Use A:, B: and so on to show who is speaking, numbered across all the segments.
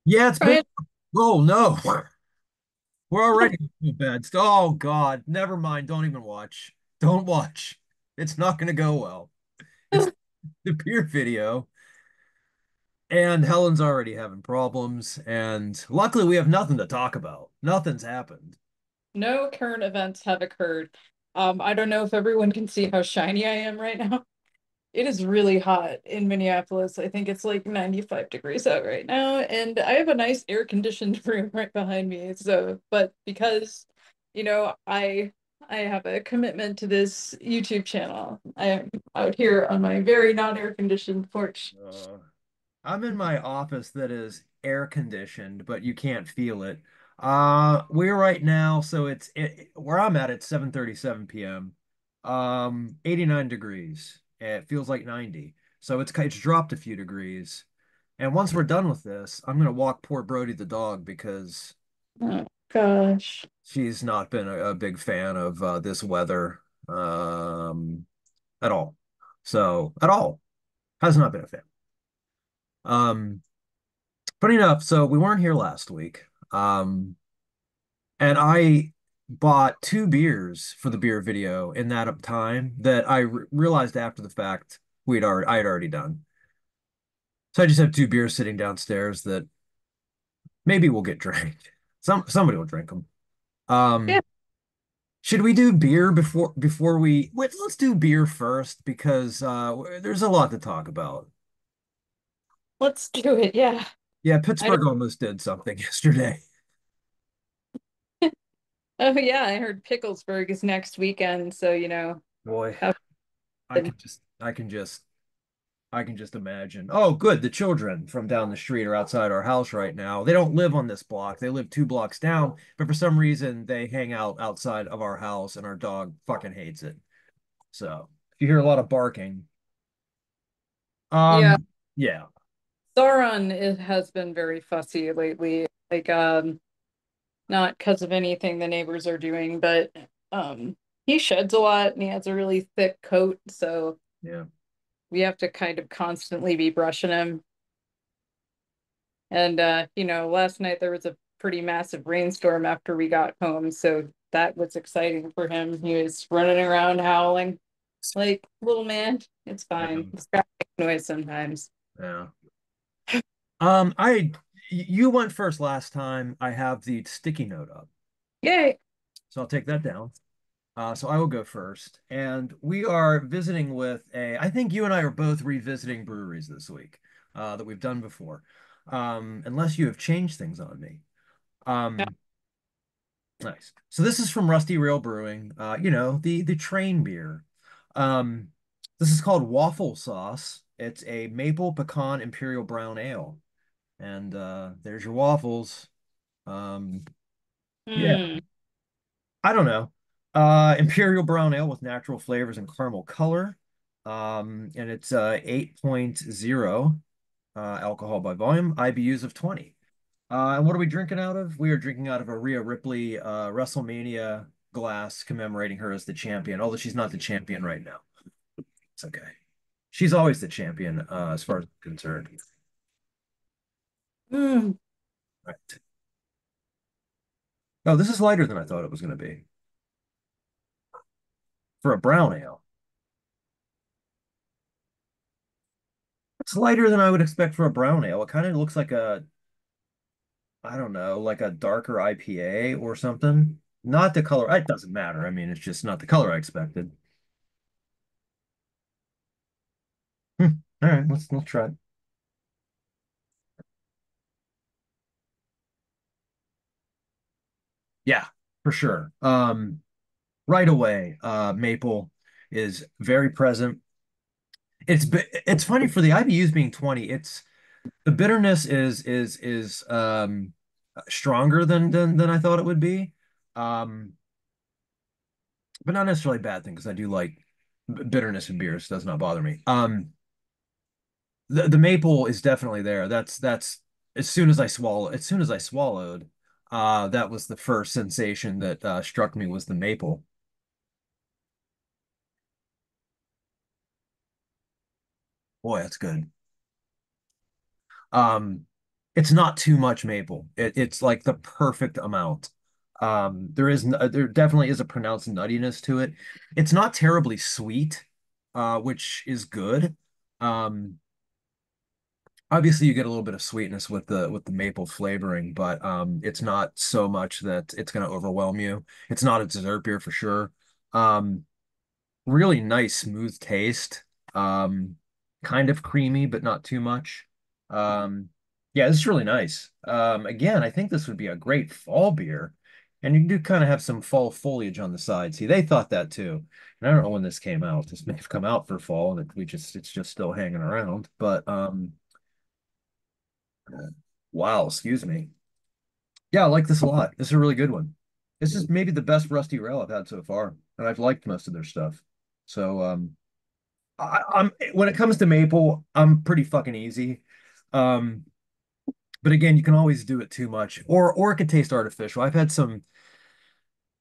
A: Yeah, it's been.
B: Right.
A: Oh no, we're already in bed. Oh God, never mind. Don't even watch. Don't watch. It's not going to go well. It's the beer video, and Helen's already having problems. And luckily, we have nothing to talk about. Nothing's happened.
B: No current events have occurred. I don't know if everyone can see how shiny I am right now. It is really hot in Minneapolis. I think it's like 95 degrees out right now, and I have a nice air-conditioned room right behind me. So, but because, I have a commitment to this YouTube channel, I am out here on my very non-air-conditioned porch.
A: Uh, I'm in my office that is air conditioned, but you can't feel it. We're right now, so where I'm at, it's 7:37 p.m. 89 degrees. It feels like 90. So it's dropped a few degrees. And once we're done with this, I'm gonna walk poor Brody the dog because
B: Oh gosh.
A: she's not been a big fan of this weather at all. So at all. Has not been a fan. Um Funny enough, so we weren't here last week. And I bought two beers for the beer video in that up time that I re realized after the fact I had already done. So I just have two beers sitting downstairs that maybe will get drank. Somebody will drink them.
B: Yeah,
A: Um, should we do beer before we wait, let's do beer first because there's a lot to talk about.
B: let's do it. Yeah.
A: Yeah,
B: I
A: Pittsburgh almost did something yesterday.
B: don't, oh yeah, I heard Picklesburg is next weekend, so
A: Boy,
B: have
A: I
B: fun.
A: can just I can just I can just imagine. Oh, good. The children from down the street are outside our house right now. They don't live on this block. They live two blocks down, but for some reason they hang out outside of our house and our dog fucking hates it. So if you hear a lot of barking,
B: Yeah.
A: yeah,
B: Sauron has been very fussy lately. Like, not because of anything the neighbors are doing, but he sheds a lot and he has a really thick coat, so
A: yeah.
B: we have to kind of constantly be brushing him. And last night there was a pretty massive rainstorm after we got home, so that was exciting for him. He was running around howling like, little man, it's fine.
A: Yeah.
B: It's got to make noise sometimes.
A: Yeah. I you went first last time. I have the sticky note up,
B: Yay.
A: so I'll take that down. So I will go first, and we are visiting with a. I think you and I are both revisiting breweries this week that we've done before, unless you have changed things on me.
B: Yeah.
A: Um, nice. So this is from Rusty Rail Brewing. The train beer. Um, this is called Waffle Sauce. It's a maple pecan imperial brown ale, and there's your waffles. Um, yeah.
B: Hmm.
A: I don't know. Imperial brown ale with natural flavors and caramel color. And it's 8.0 alcohol by volume, IBUs of 20. And what are we drinking out of? We are drinking out of a Rhea Ripley WrestleMania glass commemorating her as the champion, although she's not the champion right now. It's okay. She's always the champion, as far as I'm concerned.
B: Hmm.
A: Right. Oh, this is lighter than I thought it was going to be for a brown ale. It's lighter than I would expect for a brown ale. It kind of looks like I don't know, like a darker IPA or something. Not the color. It doesn't matter. I mean, it's just not the color I expected. All right, let's try it. Yeah, for sure. Right away, maple is very present. It's funny for the IBUs being 20. It's the bitterness is stronger than I thought it would be. Um, but not necessarily a bad thing because I do like bitterness in beers. Does not bother me. The maple is definitely there. That's as soon as I swallowed, that was the first sensation that struck me was the maple. Boy, that's good. Um, it's not too much maple. It's like the perfect amount. There definitely is a pronounced nuttiness to it. It's not terribly sweet, which is good. Um, Obviously you get a little bit of sweetness with the maple flavoring, but it's not so much that it's going to overwhelm you. It's not a dessert beer for sure. Um, Really nice, smooth taste. Um, Kind of creamy, but not too much. Um, yeah, this is really nice. Again, I think this would be a great fall beer. And you do kind of have some fall foliage on the side. See, they thought that too. And I don't know when this came out. This may have come out for fall and it's just still hanging around. But wow, excuse me. Yeah, I like this a lot. This is a really good one. This is maybe the best Rusty Rail I've had so far, and I've liked most of their stuff. So I'm when it comes to maple, I'm pretty fucking easy. Um, but again, you can always do it too much, or it could taste artificial. I've had some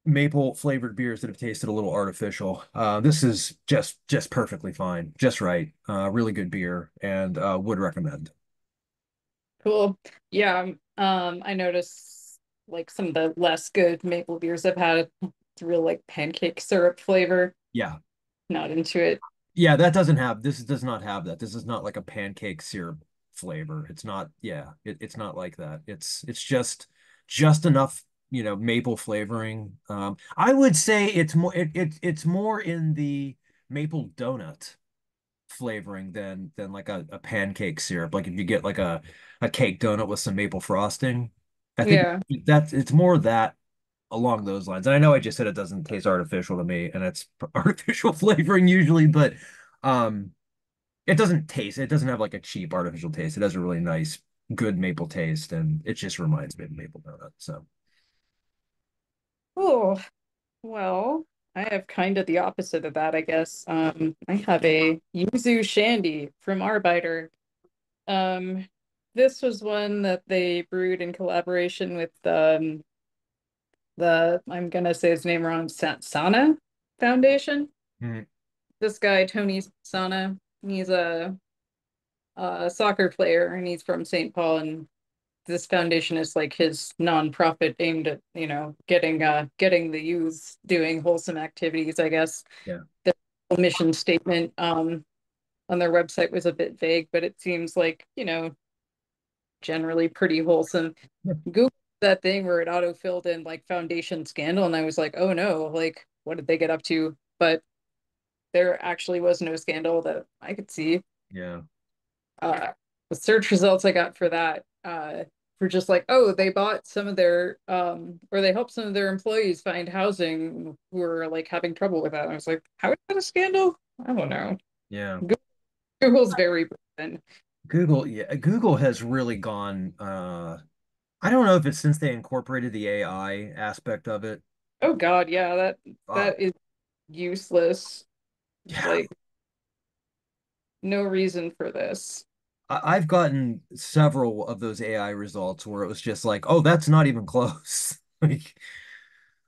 A: maple flavored beers that have tasted a little artificial. This is just perfectly fine, just right. Really good beer, and would recommend.
B: Cool. Yeah, I noticed like some of the less good maple beers I've had, it's real like pancake syrup flavor.
A: Yeah,
B: Not into it.
A: yeah, that doesn't have this does not have that. This is not like a pancake syrup flavor. It's not, yeah, it's not like that. It's just enough, maple flavoring. I would say it's more in the maple donut flavoring than like a pancake syrup. Like if you get like a cake donut with some maple frosting, I think
B: Yeah.
A: that's it's more that along those lines. And I know I just said it doesn't taste artificial to me, and it's artificial flavoring usually, but um, it doesn't have like a cheap artificial taste. It has a really nice, good maple taste, and it just reminds me of maple donut. So
B: Oh, well, I have kind of the opposite of that, I guess. I have a yuzu shandy from Arbeiter. Um, this was one that they brewed in collaboration with the I'm gonna say his name wrong, Sana Foundation.
A: mm,
B: This guy, Tony Sana, he's a soccer player and he's from St. Paul, and this foundation is like his nonprofit aimed at, getting the youth doing wholesome activities, I guess.
A: yeah,
B: The mission statement on their website was a bit vague, but it seems like, generally pretty wholesome.
A: yeah,
B: Google that thing where it auto filled in like foundation scandal, and I was like, oh no, like what did they get up to? But there actually was no scandal that I could see.
A: yeah,
B: uh the search results I got for that were just like, oh, they bought some of their or they helped some of their employees find housing who were like having trouble with that. And I was like, how is that a scandal? I don't know.
A: yeah.
B: Google's very broken.
A: Google, yeah, Google has really gone. I don't know if it's since they incorporated the AI aspect of it.
B: Oh God, yeah,
A: Uh,
B: that is useless.
A: yeah,
B: Like, no reason for this.
A: I've gotten several of those AI results where it was just like, oh, that's not even close. Like,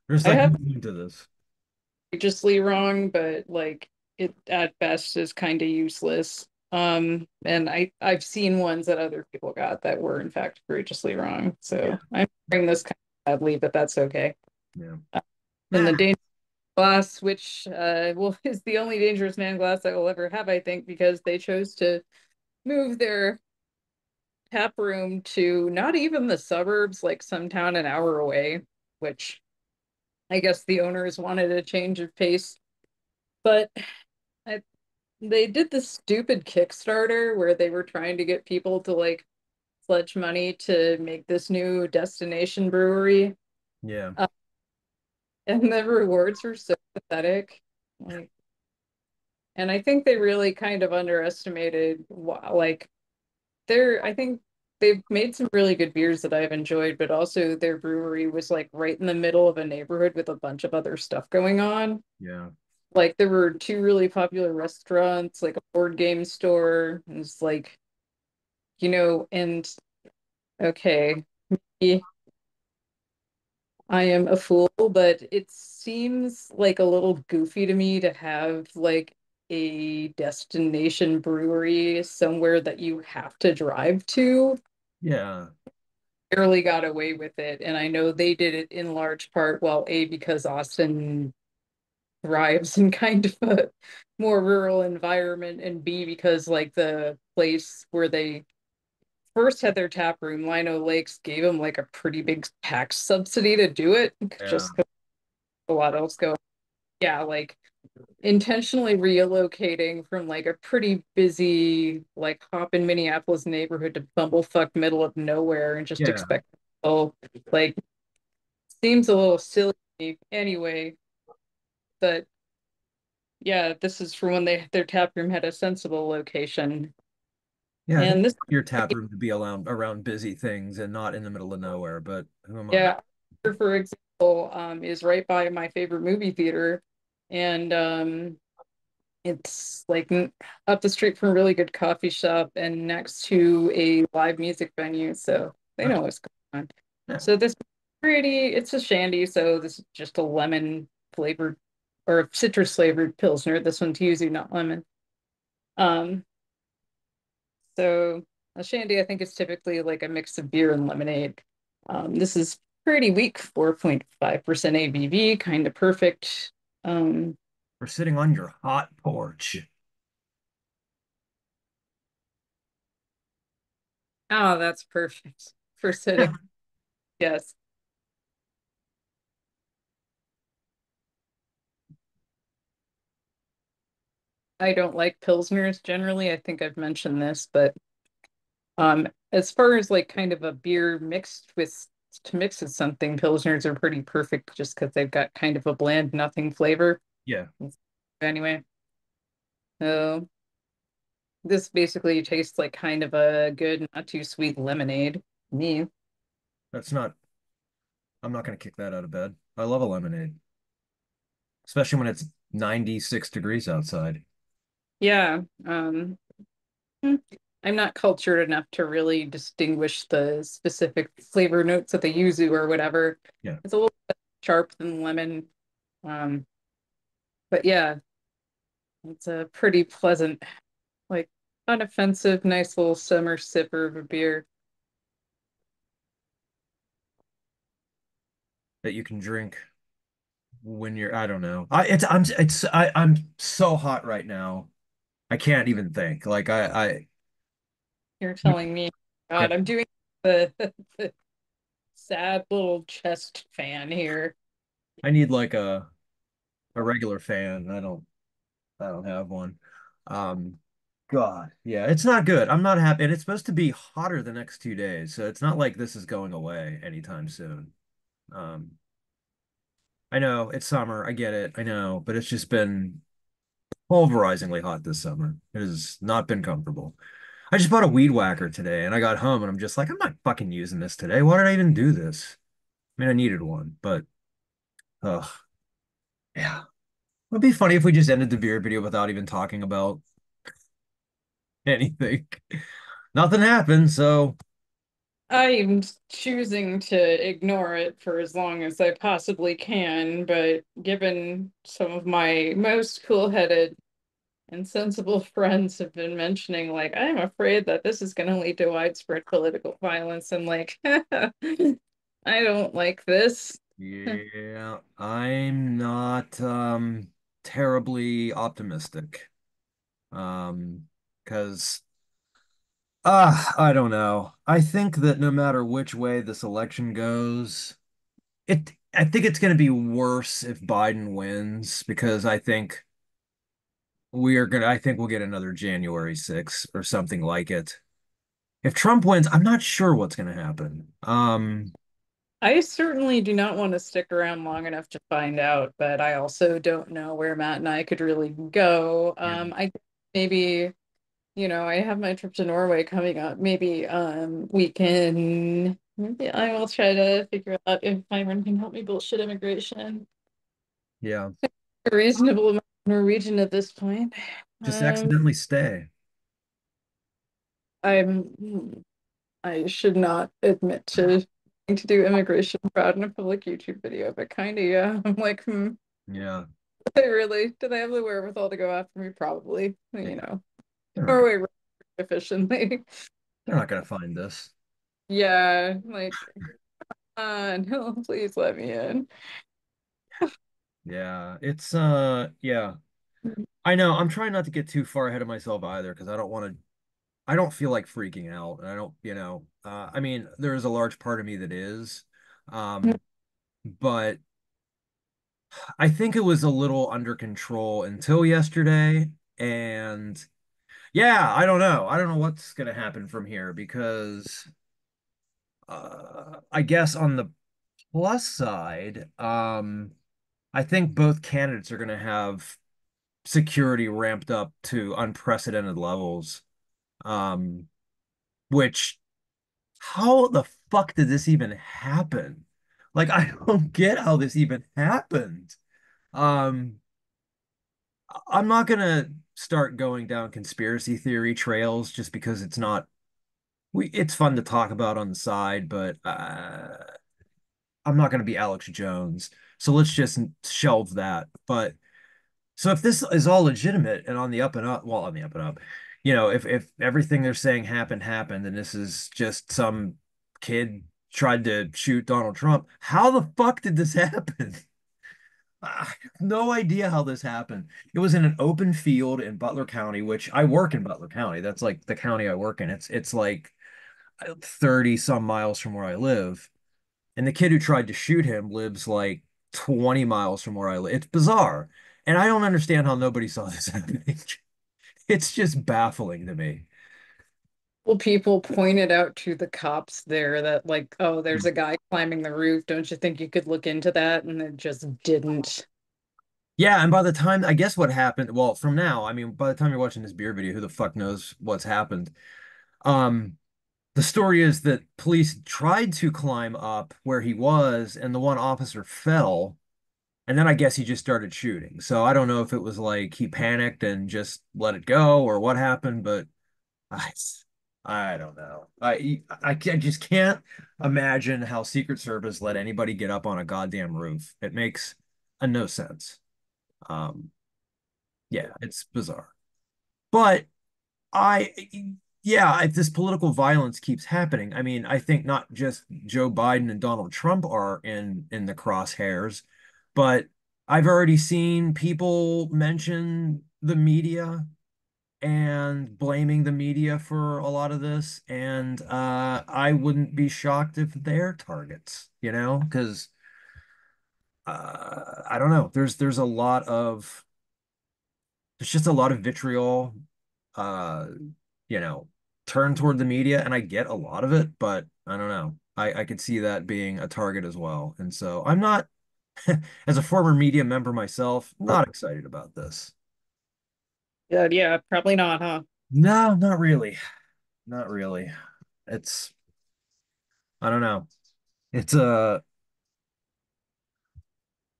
A: there's
B: I
A: like
B: have
A: nothing to this.
B: egregiously wrong, but like it at best is kind of useless. And I've seen ones that other people got that were in fact egregiously wrong.
A: Yeah,
B: So I'm bringing this kind of badly, but that's okay.
A: yeah.
B: Uh, and
A: Ah,
B: the dangerous glass, which well is the only dangerous man glass I will ever have, I think, because they chose to move their tap room to not even the suburbs, like some town an hour away, which I guess the owners wanted a change of pace. But I they did this stupid Kickstarter where they were trying to get people to like pledge money to make this new destination brewery.
A: yeah,
B: Uh, and the rewards were so pathetic. Like, and I think they really kind of underestimated like I think they've made some really good beers that I've enjoyed, but also their brewery was like right in the middle of a neighborhood with a bunch of other stuff going on.
A: yeah,
B: Like there were two really popular restaurants, like a board game store. And it's like, and okay, I am a fool, but it seems like a little goofy to me to have like a destination brewery somewhere that you have to drive to.
A: Yeah.
B: Barely got away with it. And I know they did it in large part, well, A, because Austin thrives in kind of a more rural environment, and B, because like the place where they first had their tap room, Lino Lakes, gave them like a pretty big tax subsidy to do it,
A: Yeah.
B: just because a lot else go. Yeah, like intentionally relocating from like a pretty busy, like hop in Minneapolis neighborhood to bumblefuck middle of nowhere and just
A: Yeah.
B: expect people like seems a little silly anyway, but yeah, this is for when their tap room had a sensible location.
A: Yeah, they
B: And
A: want
B: this,
A: your tap room to be around busy things and not in the middle of nowhere, but who am I?
B: yeah, for example, is right by my favorite movie theater. And it's like up the street from a really good coffee shop and next to a live music venue. So they
A: Huh.
B: know what's going on.
A: Yeah.
B: So this it's a shandy. So this is just a lemon flavored or citrus flavored pilsner. This one's yuzu, not lemon. Um, So a shandy, I think, is typically like a mix of beer and lemonade. This is pretty weak, 4.5% ABV, kind of perfect. Um,
A: We're sitting on your hot porch.
B: oh, that's perfect for sitting.
A: Yeah.
B: Yes, I don't like pilsners generally. I think I've mentioned this, but as far as like kind of a beer mixed with to mix with something, pilsners are pretty perfect just because they've got kind of a bland, nothing flavor.
A: Yeah.
B: Anyway, so this basically tastes like kind of a good, not too sweet lemonade. Me.
A: That's not, I'm not going to kick that out of bed. I love a lemonade, especially when it's 96 degrees outside.
B: Yeah. Hmm, I'm not cultured enough to really distinguish the specific flavor notes of the yuzu or whatever.
A: Yeah.
B: It's a little bit sharp than lemon. Um, but yeah, it's a pretty pleasant, like unoffensive, nice little summer sipper of a beer.
A: That you can drink when you're, I don't know. I'm so hot right now. I can't even think. Like
B: You're telling me,
A: yeah,
B: God, I'm doing the, the sad little chest fan here.
A: I need like a regular fan. I don't have one. Um, God, yeah, it's not good. I'm not happy. And it's supposed to be hotter the next 2 days, so it's not like this is going away anytime soon. Um, I know it's summer. I get it. I know, but it's just been pulverizingly hot this summer. It has not been comfortable. I just bought a weed whacker today, and I got home, and I'm just like, I'm not fucking using this today. Why did I even do this? I mean, I needed one, but ugh, yeah. It'd be funny if we just ended the beer video without even talking about anything. Nothing happened, so
B: I'm choosing to ignore it for as long as I possibly can, but given some of my most cool-headed and sensible friends have been mentioning, like, I'm afraid that this is going to lead to widespread political violence, I'm like, I don't like this.
A: yeah, I'm not terribly optimistic. Because I don't know. I think that no matter which way this election goes, I think it's going to be worse if Biden wins because I think we'll get another January 6th or something like it. If Trump wins, I'm not sure what's going to happen.
B: I certainly do not want to stick around long enough to find out, but I also don't know where Matt and I could really go.
A: Yeah.
B: I maybe I have my trip to Norway coming up. Maybe we can maybe I will try to figure out if my friend can help me bullshit immigration.
A: Yeah.
B: A reasonable amount of Norwegian at this point.
A: Just
B: Um
A: accidentally stay.
B: I'm I should not admit to trying to do immigration fraud in a public YouTube video, but kinda yeah. I'm like,
A: Yeah.
B: do they have the wherewithal to go after me? Probably,
A: Yeah.
B: you know.
A: They're not gonna,
B: Norway efficiently.
A: they're not gonna find this.
B: Yeah, like, no, please let me in.
A: Yeah, it's yeah. I know. I'm trying not to get too far ahead of myself either because I don't feel like freaking out. And I don't, I mean, there is a large part of me that is. Um, but I think it was a little under control until yesterday. And yeah, I don't know. I don't know what's gonna happen from here because I guess on the plus side, I think both candidates are gonna have security ramped up to unprecedented levels. Um, which how the fuck did this even happen? Like, I don't get how this even happened. Um, I'm not gonna start going down conspiracy theory trails just because it's fun to talk about on the side, but I'm not gonna be Alex Jones. So let's just shelve that. But so if this is all legitimate and on the up and up, well, on the up and up, if everything they're saying happened, and this is just some kid tried to shoot Donald Trump, how the fuck did this happen? I have no idea how this happened. It was in an open field in Butler County, which I work in Butler County. That's like the county I work in. It's like 30 some miles from where I live. And the kid who tried to shoot him lives like 20 miles from where I live. It's bizarre. And I don't understand how nobody saw this happening. It's just baffling to me.
B: Well, people pointed out to the cops there that, like, oh, there's a guy climbing the roof. Don't you think you could look into that? And it just didn't.
A: Yeah, and by the time, I guess what happened, well, from now, I mean, by the time you're watching this beer video, who the fuck knows what's happened? Um, the story is that police tried to climb up where he was, and the one officer fell, and then I guess he just started shooting. So I don't know if it was like he panicked and just let it go or what happened, but I, I don't know. I just can't imagine how Secret Service let anybody get up on a goddamn roof. It makes no sense. Um, yeah, it's bizarre. But I, yeah, if this political violence keeps happening, I mean, I think not just Joe Biden and Donald Trump are in the crosshairs, but I've already seen people mention the media and blaming the media for a lot of this, and I wouldn't be shocked if they're targets, because I don't know. There's just a lot of vitriol, uh, you know, turned toward the media, and I get a lot of it, but I don't know. I could see that being a target as well. And so I'm not, as a former media member myself, not excited about this.
B: Yeah, yeah, probably not, huh?
A: No, not really. Not really. It's, I don't know. It's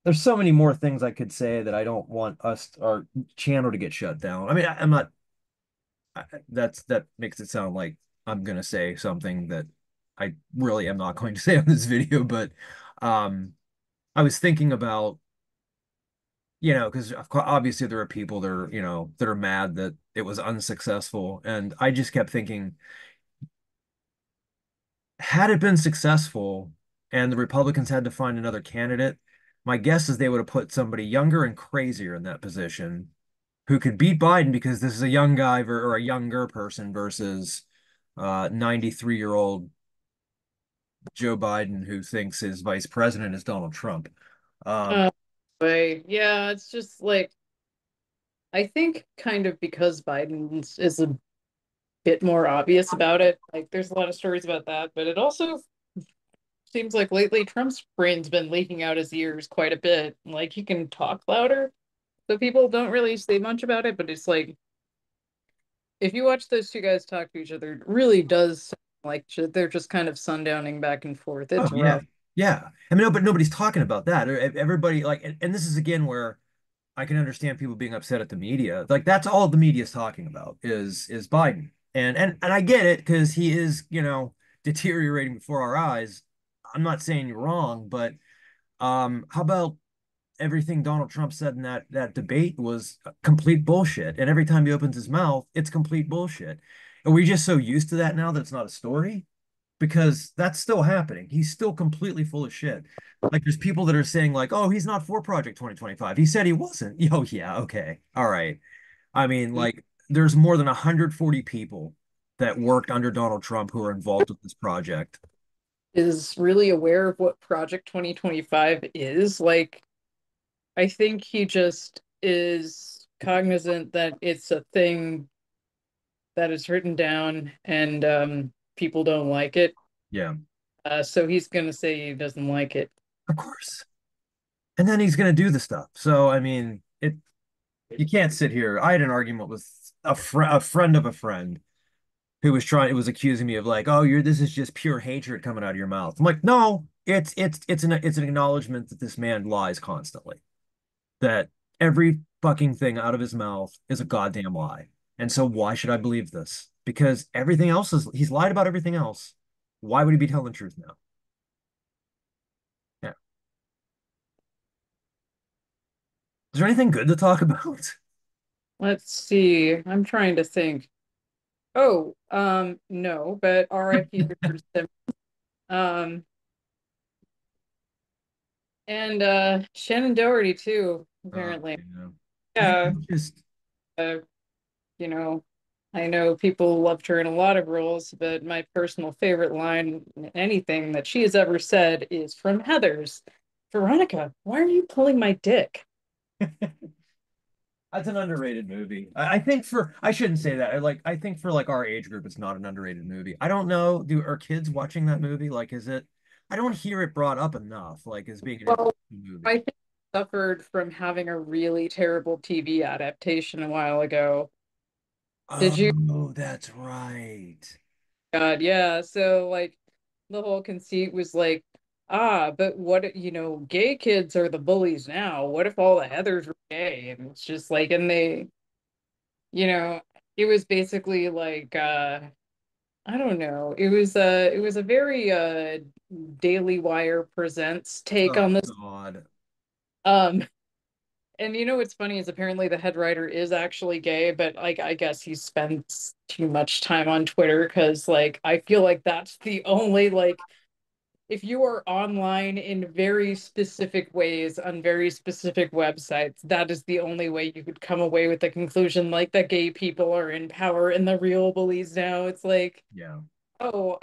A: there's so many more things I could say that I don't want our channel to get shut down. I mean, I'm not, that makes it sound like I'm gonna say something that I really am not going to say on this video, but um I was thinking about, because obviously there are people that are, that are mad that it was unsuccessful. And I just kept thinking, had it been successful and the Republicans had to find another candidate, my guess is they would have put somebody younger and crazier in that position who could beat Biden because this is a young guy or a younger person versus 93-year-old Joe Biden who thinks his vice president is Donald Trump. Um,
B: Uh, but yeah, it's just like I think kind of because Biden is a bit more obvious about it. Like there's a lot of stories about that, but it also seems like lately Trump's brain's been leaking out his ears quite a bit. Like he can talk louder, so people don't really say much about it, but it's like if you watch those two guys talk to each other, it really does sound like they're just kind of sundowning back and forth.
A: oh
B: It's
A: yeah,
B: rough.
A: yeah. I mean, no, but nobody's talking about that. Everybody like, and this is again where I can understand people being upset at the media. Like that's all the media is talking about is Biden. And I get it because he is, deteriorating before our eyes. I'm not saying you're wrong, but how about everything Donald Trump said in that debate was complete bullshit. And every time he opens his mouth, it's complete bullshit. Are we just so used to that now that it's not a story? because that's still happening. He's still completely full of shit. Like there's people that are saying like, "Oh, he's not for Project 2025." He said he wasn't. Oh yeah, okay. All right. I mean,
B: He
A: like there's more than 140 people that worked under Donald Trump who are involved with this project.
B: is really aware of what Project 2025 is. Like, I think he just is cognizant that it's a thing that is written down and people don't like it.
A: Yeah,
B: So he's gonna say he doesn't like it.
A: of course. And then he's gonna do the stuff. So I mean, it you can't sit here. I had an argument with a friend of a friend who was trying, it was accusing me of like, oh, you're this is just pure hatred coming out of your mouth. I'm like, no, it's an acknowledgement that this man lies constantly. That every fucking thing out of his mouth is a goddamn lie. And so why should I believe this? Because everything else is he's lied about everything else. Why would he be telling the truth now? Yeah. Is there anything good to talk about?
B: Let's see. I'm trying to think. Oh, no, but R.I.P. Richard Simmons. Um, and Shannon Doherty too, apparently.
A: Yeah. I
B: Yeah,
A: just
B: uh, you know, I know people loved her in a lot of roles, but my personal favorite line in anything that she has ever said is from Heathers. Veronica, why are you pulling my dick?
A: That's an underrated movie. I think for I shouldn't say that. I think for like our age group, it's not an underrated movie. I don't know. Do are kids watching that movie? Like, is it? I don't hear it brought up enough, like as being an
B: Well,
A: interesting
B: I
A: movie.
B: think it suffered from having a really terrible TV adaptation a while ago. Did you?
A: Oh, that's right.
B: God, yeah. So like the whole conceit was like, but what, gay kids are the bullies now. What if all the Heathers were gay? And it's just like, and they, you know, it was basically like, I don't know. It was a very Daily Wire presents take
A: Oh
B: on this.
A: God.
B: Um, and what's funny is apparently the head writer is actually gay, but like I guess he spends too much time on Twitter because like I feel like that's the only like if you are online in very specific ways on very specific websites, that is the only way you could come away with the conclusion like that gay people are in power and the real bullies now. It's like,
A: Yeah.
B: oh,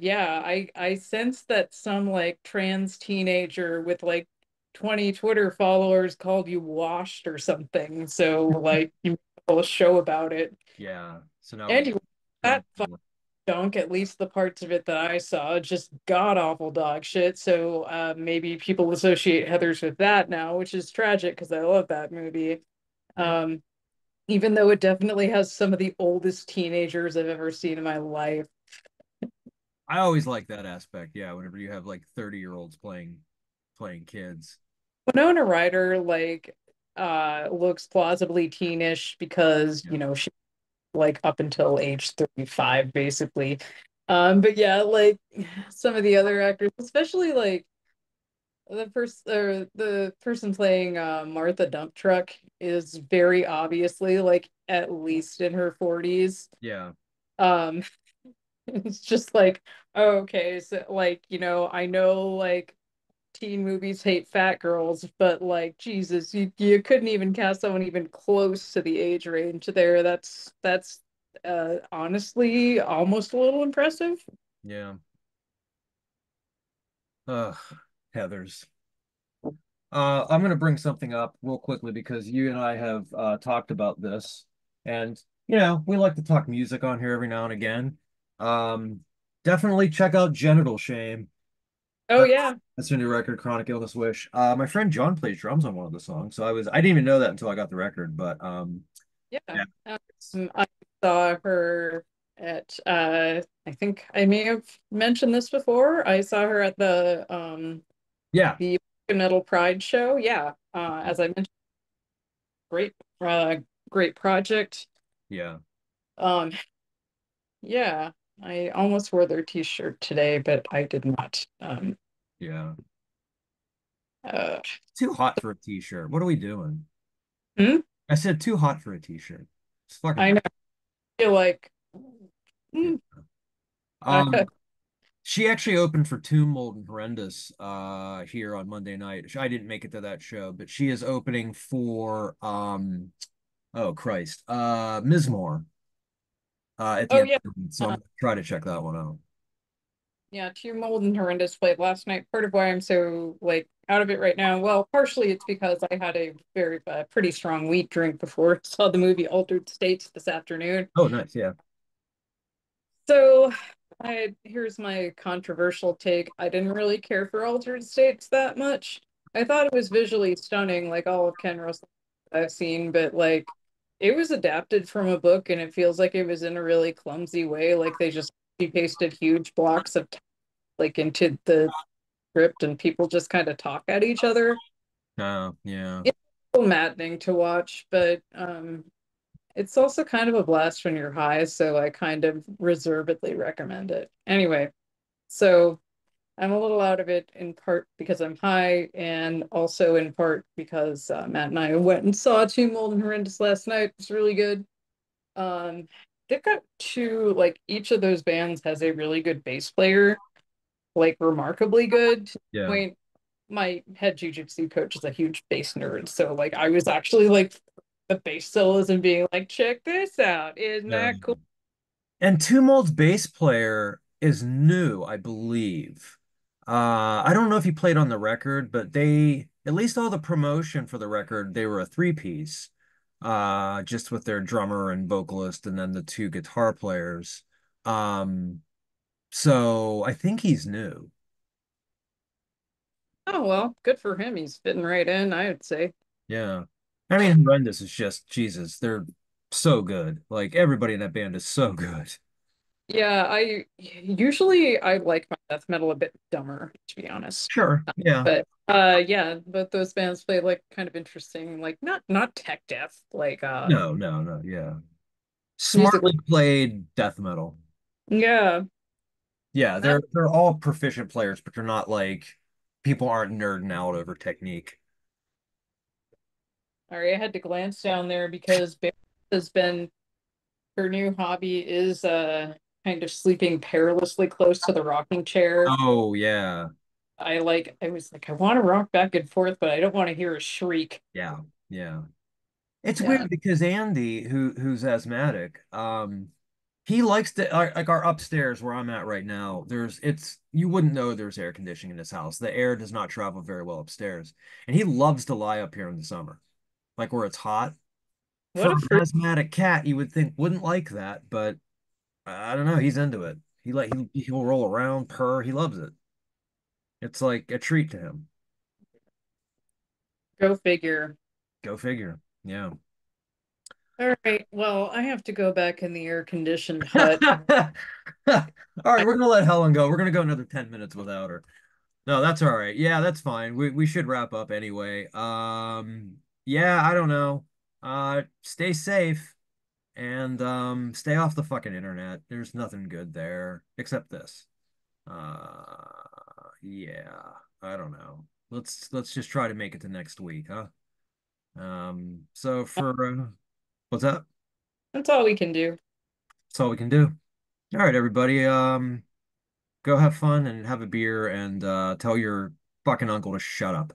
B: yeah, I sense that some like trans teenager with like 20 Twitter followers called you washed or something. So like you made a whole show about it.
A: Yeah. So now
B: Anyway,
A: trans
B: that
A: people.
B: dunk, at least the parts of it that I saw, just god awful dog shit. So maybe people associate Heathers with that now, which is tragic because I love that movie.
A: Yeah.
B: Um, Even though it definitely has some of the oldest teenagers I've ever seen in my life.
A: I always like that aspect. Yeah. Whenever you have like 30-year-olds playing kids.
B: Winona Ryder like looks plausibly teenish because,
A: Yeah.
B: she like up until age 35 basically. But yeah, like some of the other actors, especially like the person playing Martha Dump Truck is very obviously like at least in her 40s.
A: Yeah.
B: Um, it's just like, oh, okay, so like, I know like teen movies hate fat girls, but like Jesus, you couldn't even cast someone even close to the age range there. That's honestly almost a little impressive.
A: Yeah. Ugh, Heathers. I'm going to bring something up real quickly because you and I have talked about this, and we like to talk music on here every now and again. Um, Definitely check out Genital Shame.
B: Oh
A: That's
B: yeah.
A: that's a new record, Chronic Illness Wish. My friend John plays drums on one of the songs, so I didn't even know that until I got the record, but
B: Yeah.
A: yeah,
B: I saw her at I think I may have mentioned this before. I saw her at
A: yeah,
B: the Metal Pride show. Yeah. As I mentioned, great uh great project.
A: yeah,
B: Um yeah, I almost wore their t-shirt today, but I did not.
A: yeah.
B: Uh
A: Too hot for a t-shirt. What are we doing?
B: hmm?
A: I said too hot for a t-shirt. It's fucking
B: I
A: hot.
B: know I feel like
A: Yeah.
B: hmm,
A: Um, She actually opened for Tomb Mold and Horrendous here on Monday night. I didn't make it to that show, but she is opening for oh Christ, Mizmor at the
B: Oh
A: end
B: yeah.
A: of the week. So I'm
B: Uh,
A: gonna try to check that one out.
B: yeah, Two Mold and Horrendous played last night. Part of why I'm so like out of it right now. Well, partially it's because I had a very pretty strong week drink before I saw the movie Altered States this afternoon.
A: Oh, nice, yeah.
B: So here's my controversial take. I didn't really care for Altered States that much. I thought it was visually stunning, like all of Ken Russell I've seen, but like it was adapted from a book and it feels like it was in a really clumsy way. Like they just pasted huge blocks of text like into the script and people just kind of talk at each other.
A: Yeah.
B: It's a little maddening to watch, but it's also kind of a blast when you're high, so I kind of reservedly recommend it. Anyway, so I'm a little out of it in part because I'm high, and also in part because Matt and I went and saw Two Mold and Horrendous last night. It's really good. Um, they've got two, like each of those bands has a really good bass player, like remarkably good. To the
A: Yeah.
B: point, my head jujitsu coach is a huge bass nerd, so like I was actually like the bass solos and being like, check this out. Isn't
A: Yeah.
B: that cool?
A: And Tumult's bass player is new, I believe. I don't know if he played on the record, but they, at least all the promotion for the record, they were a three-piece, just with their drummer and vocalist and then the two guitar players. Um, so I think he's new.
B: Oh well, good for him. He's fitting right in, I would say.
A: Yeah. I mean, Horrendous is just, Jesus, they're so good. Like everybody in that band is so good.
B: Yeah, I like my death metal a bit dumber, to be honest.
A: Sure. Yeah.
B: But yeah, but those bands play like kind of interesting, like not tech death, like
A: No, no, no. Yeah.
B: musically.
A: Smartly played death metal.
B: Yeah.
A: Yeah,
B: That
A: they're all proficient players, but they're not like people aren't nerding out over technique.
B: Sorry, I had to glance down there because Bear has been her new hobby is kind of sleeping perilously close to the rocking chair.
A: Oh yeah.
B: I was like, I want to rock back and forth, but I don't want to hear a shriek.
A: Yeah. Yeah. It's
B: Yeah.
A: weird because Andy, who's asthmatic, he likes to like our upstairs where I'm at right now, there's it's you wouldn't know there's air conditioning in this house. The air does not travel very well upstairs. And he loves to lie up here in the summer, like where it's hot.
B: What
A: For
B: a
A: an
B: freak.
A: asthmatic cat, you would think wouldn't like that, but I don't know. He's into it. He'll roll around, purr. He loves it. It's like a treat to him.
B: Go figure.
A: Go figure. Yeah.
B: All right. Well, I have to go back in the air-conditioned hut.
A: All right, we're gonna let Helen go. We're gonna go another 10 minutes without her. No, that's all right. Yeah, that's fine. We should wrap up anyway. Yeah, I don't know. Stay safe and stay off the fucking internet. There's nothing good there except this. Yeah, I don't know. Let's just try to make it to next week, huh? So for what's that?
B: That's all we can do.
A: That's all we can do. All right, everybody. Go have fun and have a beer and tell your fucking uncle to shut up.